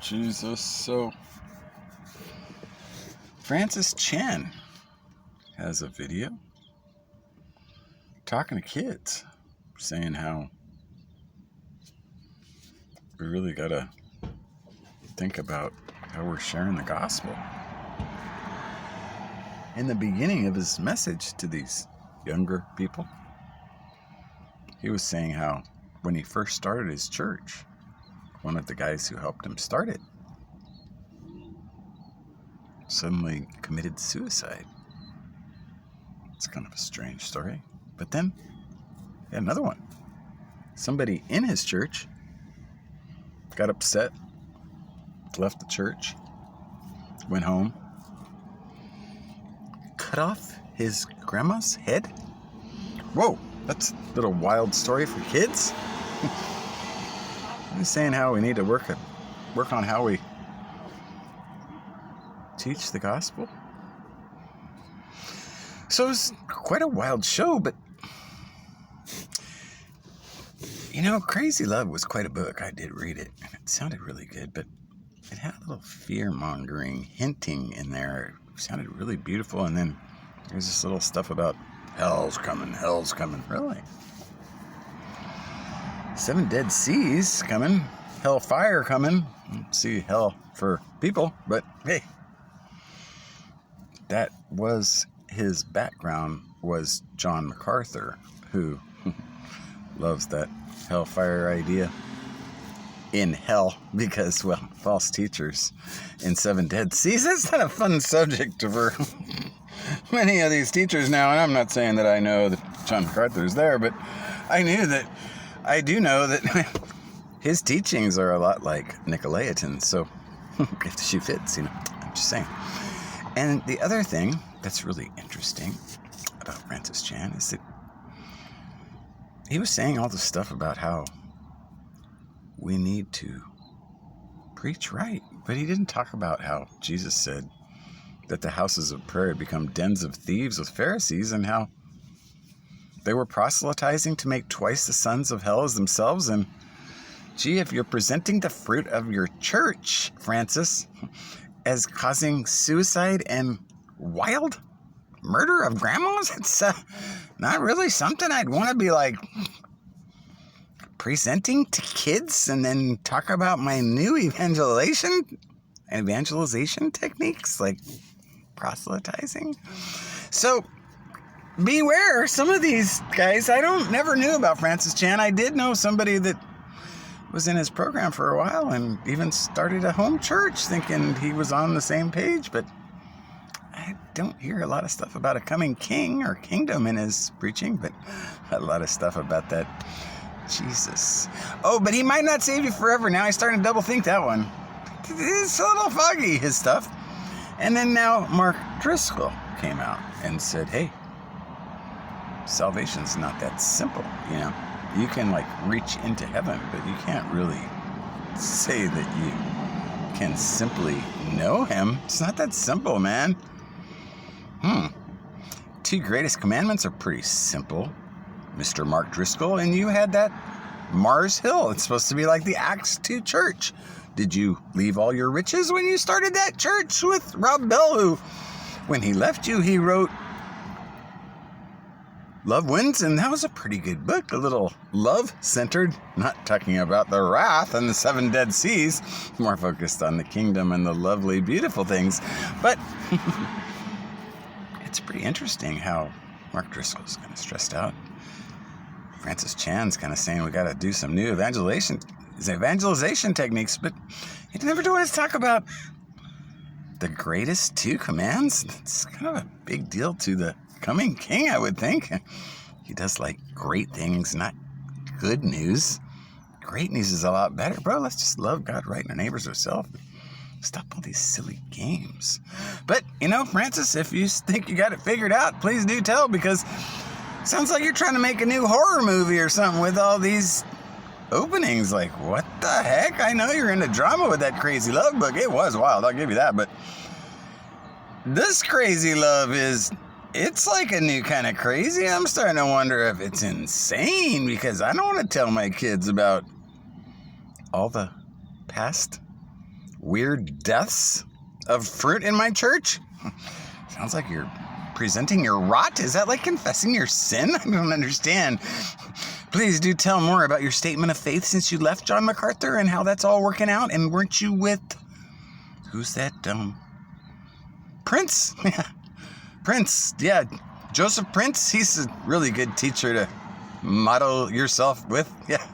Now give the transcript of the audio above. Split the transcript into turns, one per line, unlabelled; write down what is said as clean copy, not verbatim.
Jesus. So, Francis Chan has a video talking to kids, saying how we really got to think about how we're sharing the gospel. In the beginning of his message to these younger people, he was saying how when he first started his church, one of the guys who helped him start it suddenly committed suicide. It's kind of a strange story. But then, he had another one. Somebody in his church got upset, left the church, went home, cut off his grandma's head. Whoa, that's a little wild story for kids. He's saying how we need to work on how we teach the gospel. So it was quite a wild show, but Crazy Love was quite a book. I did read it, and it sounded really good, but it had a little fear-mongering hinting in there. It sounded really beautiful, and then there's this little stuff about hell's coming. Really? 7 Dead Seas coming, hellfire coming. See hell for people, but hey, that was his background, was John MacArthur, who loves that hellfire idea in hell because, well, false teachers in 7 Dead Seas. That's not a fun subject for many of these teachers now, and I'm not saying that I know that John MacArthur is there, but I do know that his teachings are a lot like Nicolaitan, so if the shoe fits, I'm just saying. And the other thing that's really interesting about Francis Chan is that he was saying all this stuff about how we need to preach right, but he didn't talk about how Jesus said that the houses of prayer had become dens of thieves with Pharisees, and how they were proselytizing to make twice the sons of hell as themselves. And gee, if you're presenting the fruit of your church, Francis, as causing suicide and wild murder of grandmas, it's not really something I'd want to be like presenting to kids and then talk about my new evangelization techniques like proselytizing. So beware, some of these guys, I never knew about Francis Chan. I did know somebody that was in his program for a while and even started a home church thinking he was on the same page, but I don't hear a lot of stuff about a coming king or kingdom in his preaching, but a lot of stuff about that Jesus. Oh, but he might not save you forever. Now he's starting to double think that one. It's a little foggy, his stuff. And then now Mark Driscoll came out and said, hey, salvation's not that simple, You can reach into heaven, but you can't really say that you can simply know him. It's not that simple, man. 2 greatest commandments are pretty simple, Mr. Mark Driscoll, and you had that Mars Hill. It's supposed to be like the Acts 2 church. Did you leave all your riches when you started that church with Rob Bell, who, when he left you, he wrote Love Wins, and that was a pretty good book, a little love-centered, not talking about the wrath and the 7 Dead Seas, more focused on the kingdom and the lovely, beautiful things. But it's pretty interesting how Mark Driscoll's kind of stressed out. Francis Chan's kind of saying we got to do some new evangelization techniques, but he never want to talk about the greatest 2 commands. It's kind of a big deal to the coming king, I would think. He does great things, not good news. Great news is a lot better. Bro, let's just love God right and our neighbors ourselves. Stop all these silly games. But, Francis, if you think you got it figured out, please do tell, because it sounds like you're trying to make a new horror movie or something with all these openings. What the heck? I know you're into drama with that Crazy Love book. It was wild, I'll give you that. But this Crazy Love it's like a new kind of crazy. I'm starting to wonder if it's insane, because I don't want to tell my kids about all the past weird deaths of fruit in my church? Sounds like you're presenting your rot. Is that like confessing your sin? I don't understand. Please do tell more about your statement of faith since you left John MacArthur and how that's all working out. And weren't you with, who's that? Prince. Prince. Yeah. Joseph Prince. He's a really good teacher to model yourself with. Yeah.